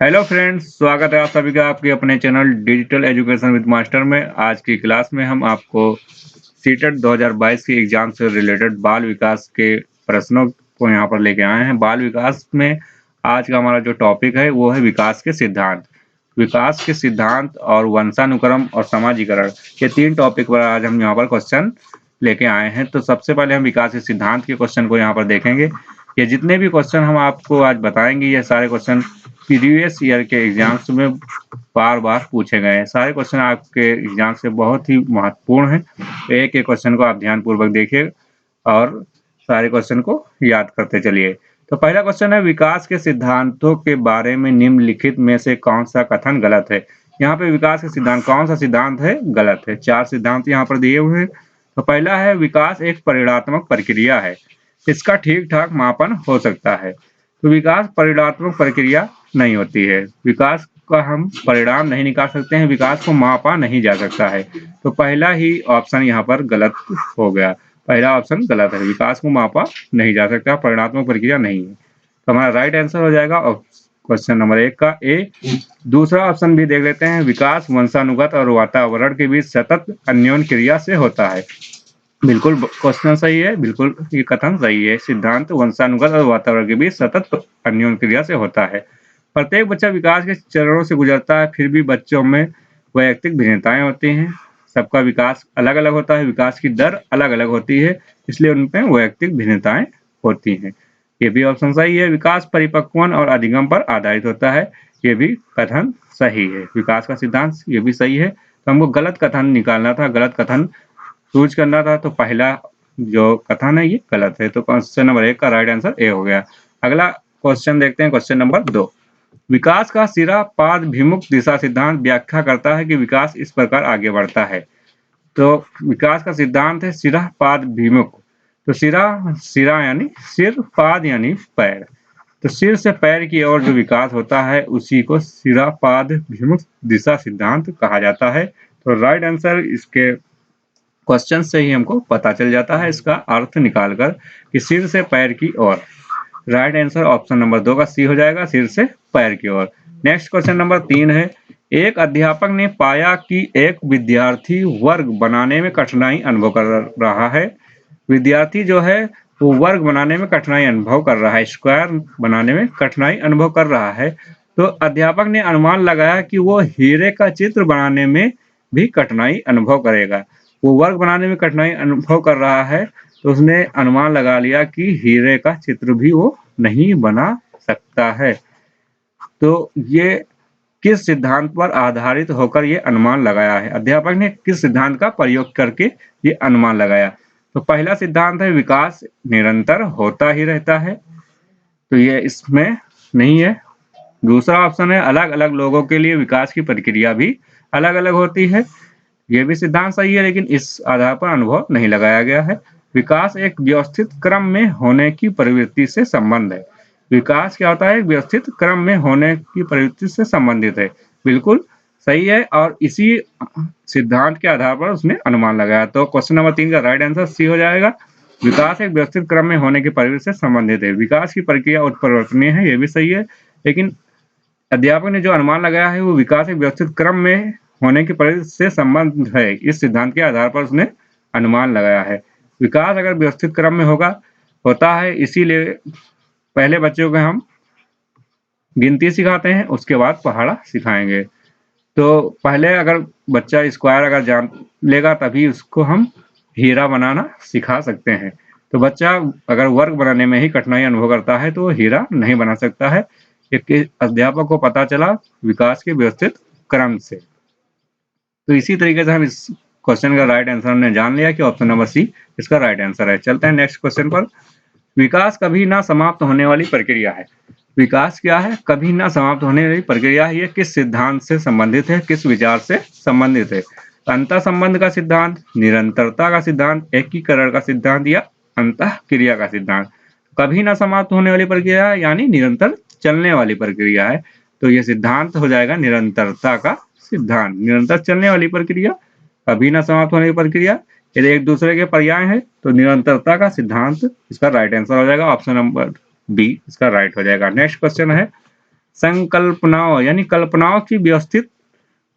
Hello friends, स्वागत है आप सभी का आपके अपने channel digital education with master में। आज की क्लास में हम आपको सीटेट 2022 की एग्जाम से रिलेटेड बाल विकास के प्रश्नों को यहाँ पर लेके आए हैं। बाल विकास में आज का हमारा जो टॉपिक है वो है विकास के सिद्धांत। विकास के सिद्धांत और वंशानुक्रम और समाजीकरण, ये तीन टॉपिक पर आज हम यहाँ पर क्वेश्चन लेके आए हैं। तो सबसे पहले हम विकास के सिद्धांत के क्वेश्चन को यहाँ पर देखेंगे। ये जितने भी क्वेश्चन हम आपको आज बताएंगे, ये सारे क्वेश्चन प्रीवियस ईयर के एग्जाम्स में बार बार पूछे गए हैं। सारे क्वेश्चन आपके एग्जाम से बहुत ही महत्वपूर्ण हैं। तो एक एक क्वेश्चन को आप ध्यानपूर्वक देखिए और सारे क्वेश्चन को याद करते चलिए। तो पहला क्वेश्चन है, विकास के सिद्धांतों के बारे में निम्नलिखित में से कौन सा कथन गलत है। यहाँ पे विकास के सिद्धांत, कौन सा सिद्धांत है गलत है। चार सिद्धांत यहाँ पर दिए हुए हैं। तो पहला है, विकास एक परिणात्मक प्रक्रिया है, इसका ठीक ठाक मापन हो सकता है। तो विकास परिणात्मक प्रक्रिया नहीं होती है। विकास का हम परिणाम नहीं निकाल सकते हैं, विकास को मापा नहीं जा सकता है। तो पहला ही ऑप्शन यहाँ पर गलत हो गया। पहला ऑप्शन गलत है, विकास को मापा नहीं जा सकता, परिणात्मक प्रक्रिया नहीं है। तो हमारा राइट आंसर हो जाएगा क्वेश्चन नंबर 1 का ए। दूसरा ऑप्शन भी देख लेते हैं, विकास वंशानुगत और वातावरण के बीच सतत अन्योन्य क्रिया से होता है। बिल्कुल क्वेश्चन सही है, बिल्कुल ये कथन सही है। सिद्धांत वंशानुगत और वातावरण के बीच सतत अन्योन्य क्रिया से होता है। प्रत्येक बच्चा विकास के चरणों से गुजरता है, फिर भी बच्चों में वैयक्तिक भिन्नताएं होती हैं। सबका विकास अलग अलग होता है, विकास की दर अलग अलग होती है, इसलिए उनमें वैयक्तिक भिन्नताएं होती हैं। ये भी ऑप्शन सही है। विकास परिपक्वन और अधिगम पर आधारित होता है, ये भी कथन सही है। विकास का सिद्धांत ये भी सही है। तो हमको गलत कथन निकालना था, गलत कथन चूज करना था। तो पहला जो कथन है ये गलत है। तो क्वेश्चन नंबर 1 का राइट आंसर ए हो गया। अगला क्वेश्चन देखते हैं, क्वेश्चन नंबर 2। विकास का सिरा पादभिमुख दिशा सिद्धांत व्याख्या करता है कि विकास इस प्रकार आगे बढ़ता है। तो विकास का सिद्धांत है सिरा पादभिमुख। तो सिरा यानी सिर, पाद यानी पैर। तो सिर से पैर की ओर जो विकास होता है उसी को सिरा पादभिमुख दिशा सिद्धांत कहा जाता है। तो राइट आंसर इसके क्वेश्चन से ही हमको पता चल जाता है, इसका अर्थ निकालकर कि सिर से पैर की ओर। राइट आंसर ऑप्शन नंबर 2 का सी हो जाएगा, सिर से पैर की ओर। नेक्स्ट क्वेश्चन नंबर 3 है, एक अध्यापक ने पाया कि एक विद्यार्थी वर्ग बनाने में कठिनाई अनुभव कर रहा है। विद्यार्थी जो है वो वर्ग बनाने में कठिनाई अनुभव कर रहा है, स्क्वायर बनाने में कठिनाई अनुभव कर रहा है। तो अध्यापक ने अनुमान लगाया कि वो हीरे का चित्र बनाने में भी कठिनाई अनुभव करेगा। वो वर्ग बनाने में कठिनाई अनुभव कर रहा है, तो उसने अनुमान लगा लिया कि हीरे का चित्र भी वो नहीं बना सकता है। तो ये किस सिद्धांत पर आधारित होकर ये अनुमान लगाया है, अध्यापक ने किस सिद्धांत का प्रयोग करके ये अनुमान लगाया। तो पहला सिद्धांत है विकास निरंतर होता ही रहता है, तो ये इसमें नहीं है। दूसरा ऑप्शन है अलग अलग लोगों के लिए विकास की प्रक्रिया भी अलग अलग होती है, ये भी सिद्धांत सही है, लेकिन इस आधार पर अनुभव नहीं लगाया गया है। विकास एक व्यवस्थित क्रम में होने की प्रवृत्ति से संबंध है। विकास क्या होता है, एक व्यवस्थित क्रम में होने की प्रवृत्ति से संबंधित है, बिल्कुल सही है। और इसी सिद्धांत के आधार पर उसने अनुमान लगाया। तो क्वेश्चन नंबर 3 का राइट आंसर सी हो जाएगा। विकास एक व्यवस्थित क्रम में होने की प्रवृत्ति से संबंधित है, विकास की प्रक्रिया उत्परिवर्तनीय है, ये भी सही है। लेकिन अध्यापक ने जो अनुमान लगाया है वो विकास एक व्यवस्थित क्रम में होने की प्रवृत्ति से संबंध है, इस सिद्धांत के आधार पर उसने अनुमान लगाया है। विकास अगर व्यवस्थित क्रम में होता है, इसीलिए पहले बच्चों को हम गिनती सिखाते हैं, उसके बाद पहाड़ा सिखाएंगे। तो पहले अगर बच्चा स्क्वायर अगर जान लेगा तभी उसको हम हीरा बनाना सिखा सकते हैं। तो बच्चा अगर वर्ग बनाने में ही कठिनाई अनुभव करता है तो हीरा नहीं बना सकता है, क्योंकि अध्यापक को पता चला विकास के व्यवस्थित क्रम से। तो इसी तरीके से हम इस क्वेश्चन का राइट आंसर हमने जान लिया कि ऑप्शन नंबर सी इसका राइट आंसर है। चलते हैं नेक्स्ट क्वेश्चन पर। विकास कभी ना समाप्त होने वाली प्रक्रिया है। विकास क्या है, कभी ना समाप्त होने वाली प्रक्रिया है। ये किस सिद्धांत से संबंधित है, किस विचार से संबंधित है। अंतः संबंध का सिद्धांत, निरंतरता का सिद्धांत, एकीकरण का सिद्धांत या अंतः क्रिया का सिद्धांत। कभी ना समाप्त होने वाली प्रक्रिया है यानी निरंतर चलने वाली प्रक्रिया है, तो ये सिद्धांत हो जाएगा निरंतरता का सिद्धांत। निरंतर चलने वाली प्रक्रिया, कभी ना समाप्त होने की प्रक्रिया, यदि एक दूसरे के पर्याय है तो निरंतरता का सिद्धांत इसका राइट आंसर हो जाएगा। ऑप्शन नंबर बी इसका राइट हो जाएगा। नेक्स्ट क्वेश्चन है, संकल्पनाओं यानी कल्पनाओं की व्यवस्थित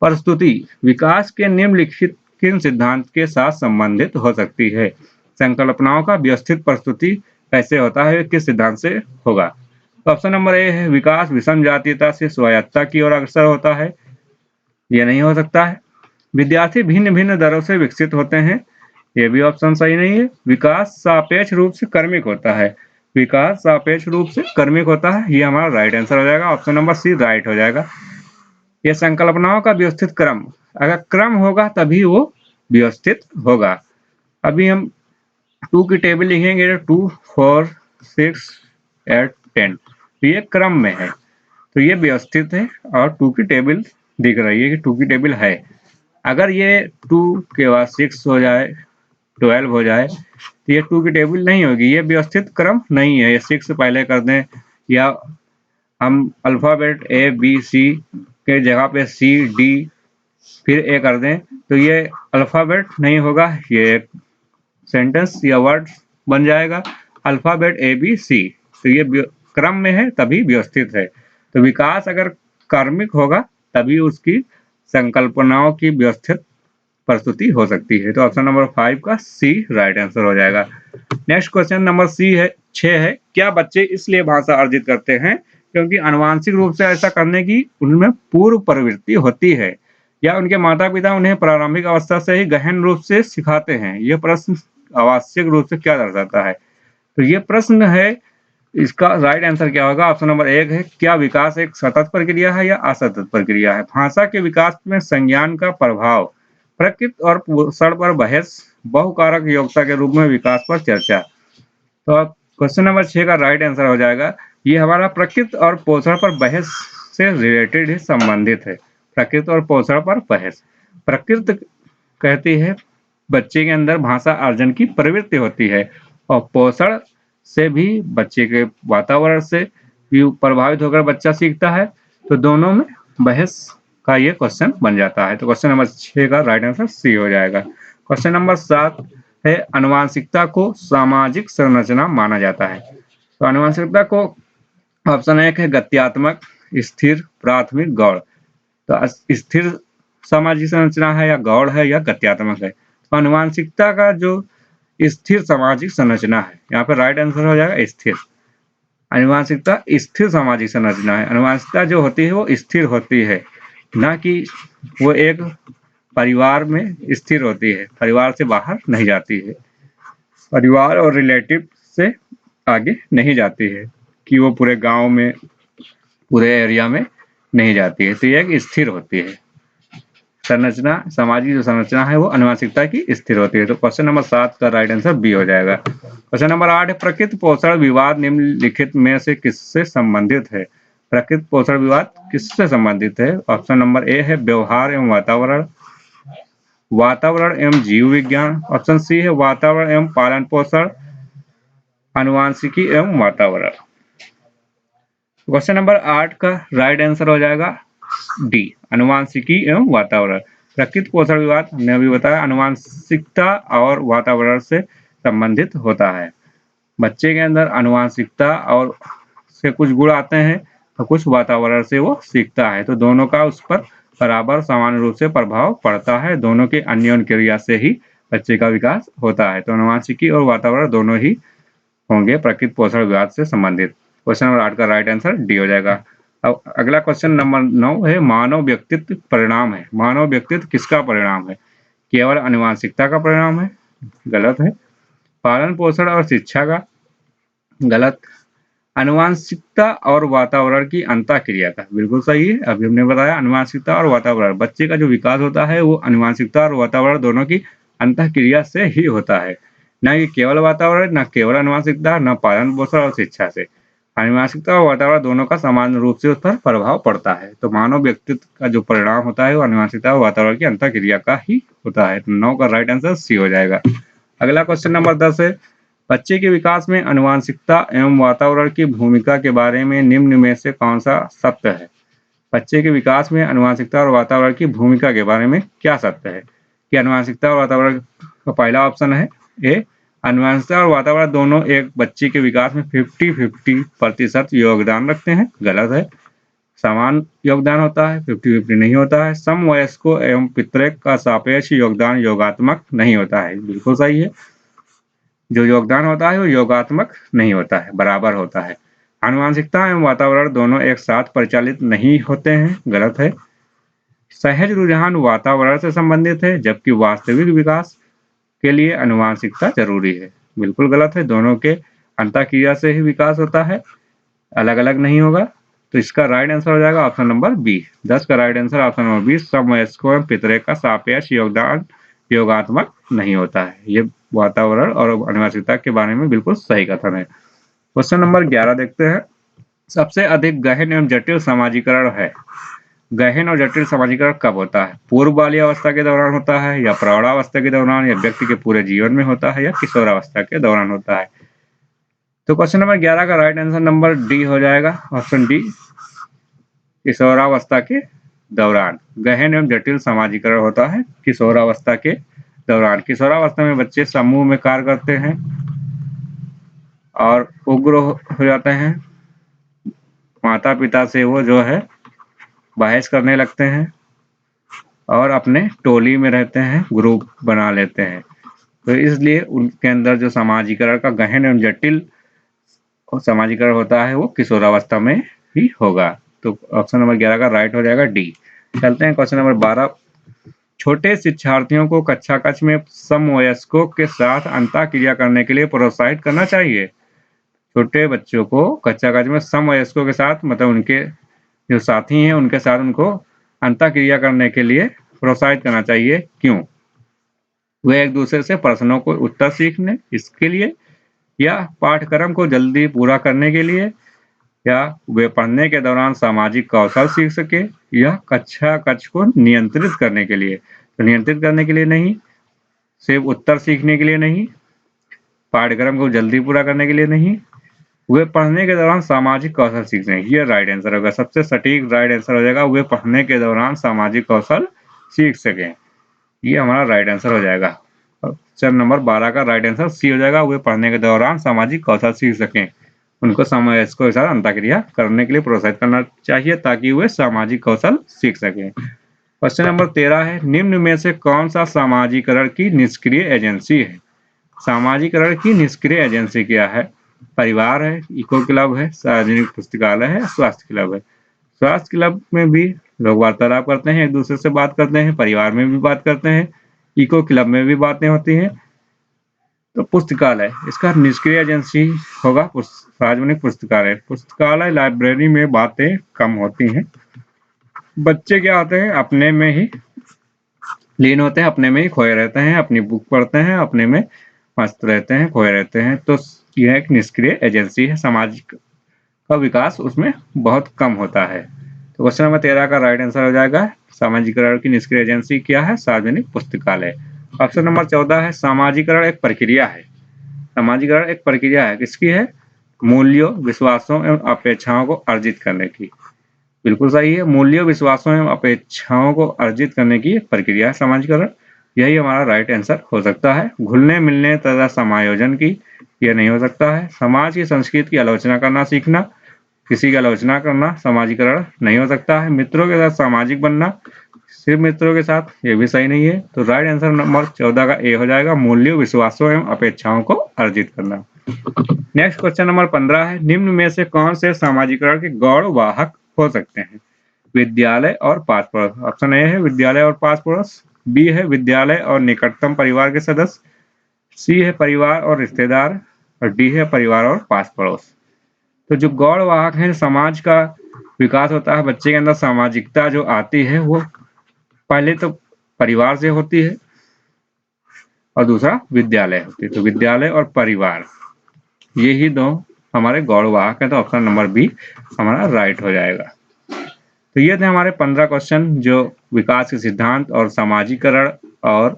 प्रस्तुति विकास के निम्नलिखित किन सिद्धांत के साथ संबंधित हो सकती है? संकल्पनाओं का व्यवस्थित प्रस्तुति कैसे होता है, किस सिद्धांत से होगा? तो ऑप्शन नंबर ए है विकास विषम जातीयता से स्वायत्तता की ओर अग्रसर होता है, ये नहीं हो सकता है। विद्यार्थी भिन्न भिन्न दरों से विकसित होते हैं, ये भी ऑप्शन सही नहीं है। विकास सापेक्ष रूप से क्रमिक होता है, विकास सापेक्ष रूप से क्रमिक होता है, ये हमारा राइट आंसर हो जाएगा। ऑप्शन नंबर सी राइट हो जाएगा। ये संकल्पनाओं का व्यवस्थित क्रम, अगर क्रम होगा तभी वो व्यवस्थित होगा। अभी हम 2 की टेबल लिखेंगे, 2 4 6 8 10, तो ये क्रम में है, तो ये व्यवस्थित है और 2 की टेबल दिख रही है कि 2 की टेबल है। अगर ये 2 के बाद 6 हो जाए, 12 हो जाए, तो ये 2 की टेबल नहीं होगी, ये व्यवस्थित क्रम नहीं है। ये 6 पहले कर दें या हम अल्फाबेट ए बी सी के जगह पे सी डी फिर ए कर दें, तो ये अल्फाबेट नहीं होगा, ये एक सेंटेंस या वर्ड बन जाएगा अल्फाबेट ए बी सी। तो ये क्रम में है तभी व्यवस्थित है। तो विकास अगर क्रमिक होगा तभी उसकी संकल्पनाओं की व्यवस्थित प्रस्तुति हो सकती है। तो ऑप्शन नंबर 5 का सी राइट आंसर हो जाएगा। नेक्स्ट क्वेश्चन नंबर 6 है, क्या बच्चे इसलिए भाषा अर्जित करते हैं क्योंकि आनुवांशिक रूप से ऐसा करने की उनमें पूर्व प्रवृत्ति होती है, या उनके माता पिता उन्हें प्रारंभिक अवस्था से ही गहन रूप से सिखाते हैं? यह प्रश्न आवश्यक रूप से क्या दर्शाता है? तो ये प्रश्न है, इसका राइट आंसर क्या होगा? ऑप्शन नंबर 1 है, क्या विकास एक सतत प्रक्रिया है या असतत प्रक्रिया है? भाषा के विकास में संज्ञान का प्रभाव, प्रकृति और पोषण पर बहस, बहुकारक योग्यता के रूप में विकास पर चर्चा। तो क्वेश्चन नंबर 6 का राइट आंसर हो जाएगा, ये हमारा प्रकृति और पोषण पर बहस से रिलेटेड ही संबंधित है। प्रकृति और पोषण पर बहस, प्रकृति कहती है बच्चे के अंदर भाषा अर्जन की प्रवृत्ति होती है, और पोषण से भी बच्चे के वातावरण से भी प्रभावित होकर बच्चा सीखता है। तो दोनों में बहस का ये क्वेश्चन बन जाता है। तो क्वेश्चन नंबर 6 का राइट आंसर सी हो जाएगा। क्वेश्चन नंबर 7 है, आनुवंशिकता को सामाजिक संरचना माना जाता है। तो आनुवंशिकता को ऑप्शन 1 है गत्यात्मक, स्थिर, प्राथमिक, गौड़। तो स्थिर सामाजिक संरचना है या गौड़ है या गत्यात्मक है? तो आनुवंशिकता का जो स्थिर सामाजिक संरचना है, यहाँ पर राइट आंसर हो जाएगा स्थिर। आनुवंशिकता स्थिर सामाजिक संरचना है। आनुवंशिकता जो होती है वो स्थिर होती है, ना कि वो एक परिवार में स्थिर होती है, परिवार से बाहर नहीं जाती है, परिवार और रिलेटिव से आगे नहीं जाती है, कि वो पूरे गांव में पूरे एरिया में नहीं जाती है। तो ये एक स्थिर होती है संरचना, सामाजिक जो संरचना है वो आनुवंशिकता की स्थिर होती है। तो क्वेश्चन नंबर 7 का राइट आंसर बी हो जाएगा। क्वेश्चन नंबर 8 है, प्रकृति पोषण विवाद निम्नलिखित में से किससे संबंधित है? प्रकृति पोषण विवाद किससे संबंधित है? ऑप्शन नंबर ए है व्यवहार एवं वातावरण, वातावरण एवं जीव विज्ञान। ऑप्शन सी है वातावरण एवं पालन पोषण, आनुवंशिकी एवं वातावरण। क्वेश्चन नंबर 8 का राइट आंसर हो जाएगा डी, आनुवंशिकी एवं वातावरण। प्रकृति पोषण विवाद हमने अभी बताया आनुवंशिकता और वातावरण से संबंधित होता है। बच्चे के अंदर आनुवंशिकता और से कुछ गुण आते हैं तो कुछ वातावरण से वो सीखता है, तो दोनों का उस पर बराबर समान रूप से प्रभाव पड़ता है। दोनों के अन्योन्य क्रिया से ही बच्चे का विकास होता है। तो आनुवंशिकी और वातावरण दोनों ही होंगे प्रकृति पोषण विवाद से संबंधित। क्वेश्चन नंबर 8 का राइट आंसर डी हो जाएगा। अब अगला क्वेश्चन नंबर 9 है, मानव व्यक्तित्व परिणाम है। मानव व्यक्तित्व किसका परिणाम है? केवल आनुवंशिकता का परिणाम है? गलत है। पालन पोषण और शिक्षा का? गलत। आनुवंशिकता और वातावरण की अंतःक्रिया का? बिल्कुल सही है। अभी हमने बताया आनुवंशिकता और वातावरण, बच्चे का जो विकास होता है वो आनुवंशिकता और वातावरण दोनों की अंतःक्रिया से ही होता है, न कि केवल वातावरण, न केवल आनुवंशिकता, न पालन पोषण और शिक्षा से। आनुवंशिकता और वातावरण दोनों का समान रूप से उस पर प्रभाव पड़ता है। तो मानव व्यक्तित्व का जो परिणाम होता है वो आनुवंशिकता और वातावरण की अंतःक्रिया का ही होता है। तो 9 का राइट आंसर सी हो जाएगा। अगला क्वेश्चन नंबर 10 है, बच्चे के विकास में आनुवंशिकता एवं वातावरण की भूमिका के बारे में निम्न में से कौन सा सत्य है? बच्चे के विकास में आनुवंशिकता और वातावरण की भूमिका के बारे में क्या सत्य है? कि आनुवंशिकता और वातावरण का पहला ऑप्शन है ए, आनुवंशिकता और वातावरण दोनों एक बच्चे के विकास में 50-50% योगदान रखते हैं। गलत है। समान योगदान होता है, 50-50 नहीं होता है। समवयस्कों एवं पितृक का सापेक्ष योगदान योगात्मक नहीं होता है। बिल्कुल सही है। जो योगदान होता है वो योगात्मक नहीं होता है, बराबर होता है। आनुवंशिकता एवं वातावरण दोनों एक साथ परिचालित नहीं होते हैं, गलत है। सहज रुझान वातावरण से संबंधित है, जबकि वास्तविक विकास के लिए आनुवंशिकता जरूरी है। बिल्कुल गलत है, दोनों के अंतःक्रिया से ही विकास होता है, अलग अलग नहीं होगा। तो इसका राइट आंसर हो जाएगा ऑप्शन नंबर बी। 10 का right answer option number B, समवयस्कों एवं पितृक का सापेक्ष योगदान योगात्मक नहीं होता है। ये वातावरण और आनुवंशिकता के बारे में बिल्कुल सही कथन है। क्वेश्चन नंबर 11 देखते हैं। सबसे अधिक गहन एवं जटिल समाजीकरण है। गहन और जटिल समाजीकरण कब होता है? पूर्व बाल्यावस्था के दौरान होता है, या प्रौढ़ावस्था के दौरान, या व्यक्ति के पूरे जीवन में होता है, या किशोरावस्था के दौरान होता है। तो क्वेश्चन नंबर 11 का राइट आंसर नंबर डी हो जाएगा, ऑप्शन डी, किशोरावस्था के दौरान। गहन एवं जटिल समाजीकरण होता है किशोरावस्था के दौरान। किशोरावस्था में बच्चे समूह में कार्य करते हैं और उग्र हो जाते हैं। माता पिता से वो जो है बहस करने लगते हैं और अपने टोली में रहते हैं, ग्रुप बना लेते हैं। तो इसलिए उनके अंदर जो समाजीकरण का गहन एवं जटिल समाजीकरण होता है वो किशोरावस्था में ही होगा। तो ऑप्शन नंबर 11 का राइट हो जाएगा डी। चलते हैं क्वेश्चन नंबर 12। छोटे शिक्षार्थियों को कक्षा कक्ष में समवयस्कों के साथ अंतःक्रिया करने के लिए प्रोत्साहित करना चाहिए। छोटे बच्चों को कक्षा कक्ष में समवयस्कों के साथ, मतलब उनके जो साथी हैं उनके साथ उनको अंतःक्रिया करने के लिए प्रोत्साहित करना चाहिए। क्यों? वे एक दूसरे से प्रश्नों को उत्तर सीखने इसके लिए, या पाठ्यक्रम को जल्दी पूरा करने के लिए, या वे पढ़ने के दौरान सामाजिक कौशल सीख सके, या कक्षा कक्ष को नियंत्रित करने के लिए। तो नियंत्रित करने के लिए नहीं, सिर्फ उत्तर सीखने के लिए नहीं, पाठ्यक्रम को जल्दी पूरा करने के लिए नहीं, वे पढ़ने के दौरान सामाजिक कौशल सीखने। ये राइट आंसर होगा, सबसे सटीक राइट आंसर हो जाएगा, वे पढ़ने के दौरान सामाजिक कौशल सीख सकें। ये हमारा राइट आंसर हो जाएगा। ऑप्शन नंबर 12 का राइट आंसर सी हो जाएगा, वे पढ़ने के दौरान सामाजिक कौशल सीख सकें। उनको समवयस्कों के साथ अंतःक्रिया करने के लिए प्रोत्साहित करना चाहिए ताकि वे सामाजिक कौशल सीख सकें। क्वेश्चन नंबर 13 है, निम्न में से कौन सा सामाजिकरण की निष्क्रिय एजेंसी है? सामाजिकरण की निष्क्रिय एजेंसी क्या है? परिवार है, इको क्लब है, सार्वजनिक पुस्तकालय है, स्वास्थ्य क्लब है। स्वास्थ्य क्लब में भी लोग वार्तालाप करते हैं, एक दूसरे से बात करते हैं, परिवार में भी बात करते हैं, इको क्लब में भी बातें होती हैं। तो पुस्तकालय इसका निष्क्रिय एजेंसी होगा, सार्वजनिक पुस्तकालय। पुस्तकालय लाइब्रेरी में बातें कम होती हैं। बच्चे क्या होते हैं, अपने में ही लीन होते हैं, अपने में ही खोए रहते हैं, अपनी बुक पढ़ते हैं, अपने में मस्त रहते हैं, खोए रहते हैं। तो यह एक निष्क्रिय एजेंसी है, सामाजिक का विकास उसमें बहुत कम होता है। तो क्वेश्चन नंबर 13 का राइट आंसर हो जाएगा, सामाजिकरण की निष्क्रिय एजेंसी क्या है? सार्वजनिक पुस्तकालय। ऑप्शन नंबर 14 है, सामाजिकरण एक प्रक्रिया है। सामाजिकरण एक प्रक्रिया है, किसकी है? मूल्यों, विश्वासों एवं अपेक्षाओं को अर्जित करने की। बिल्कुल सही है, मूल्यों, विश्वासों एवं अपेक्षाओं को अर्जित करने की प्रक्रिया है समाजीकरण। यही हमारा राइट आंसर हो सकता है। घुलने मिलने तथा समायोजन की, यह नहीं हो सकता है। समाज की संस्कृति की आलोचना करना सीखना, किसी की आलोचना करना समाजीकरण नहीं हो सकता है। मित्रों के साथ सामाजिक बनना, सिर्फ मित्रों के साथ, ये भी सही नहीं है। तो राइट आंसर नंबर 14 का ए हो जाएगा, मूल्यों, विश्वासों एवं अपेक्षाओं को अर्जित करना। नेक्स्ट क्वेश्चन नंबर 15 है, निम्न में से कौन से सामाजिकरण के गौण वाहक हो सकते हैं? विद्यालय और पास पड़ोस। ऑप्शन ए है विद्यालय और पास पड़ोस, बी है विद्यालय और निकटतम परिवार के सदस्य, सी है परिवार और रिश्तेदार, और डी है परिवार और पास पड़ोस। तो जो गौण वाहक है, समाज का विकास होता है, बच्चे के अंदर सामाजिकता जो आती है वो पहले तो परिवार से होती है और दूसरा विद्यालय होती है। तो विद्यालय और परिवार, ये ही दो हमारे गौण वाहक है। तो ऑप्शन नंबर बी हमारा राइट हो जाएगा। तो ये थे हमारे 15 क्वेश्चन जो विकास के सिद्धांत और सामाजिकरण और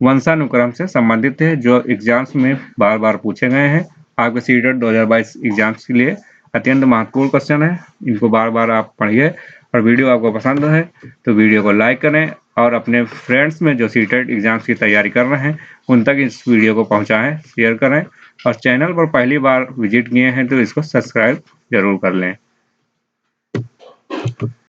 वंशानुक्रम से संबंधित थे, जो एग्जाम्स में बार बार पूछे गए हैं। आपके सीटेट 2022 एग्जाम्स के लिए अत्यंत महत्वपूर्ण क्वेश्चन है, इनको बार बार आप पढ़िए। और वीडियो आपको पसंद है तो वीडियो को लाइक करें और अपने फ्रेंड्स में जो सीटेट एग्जाम्स की तैयारी कर रहे हैं उन तक इस वीडियो को पहुंचाएं, शेयर करें। और चैनल पर पहली बार विजिट किए हैं तो इसको सब्सक्राइब जरूर कर लें। प्रस्तुत।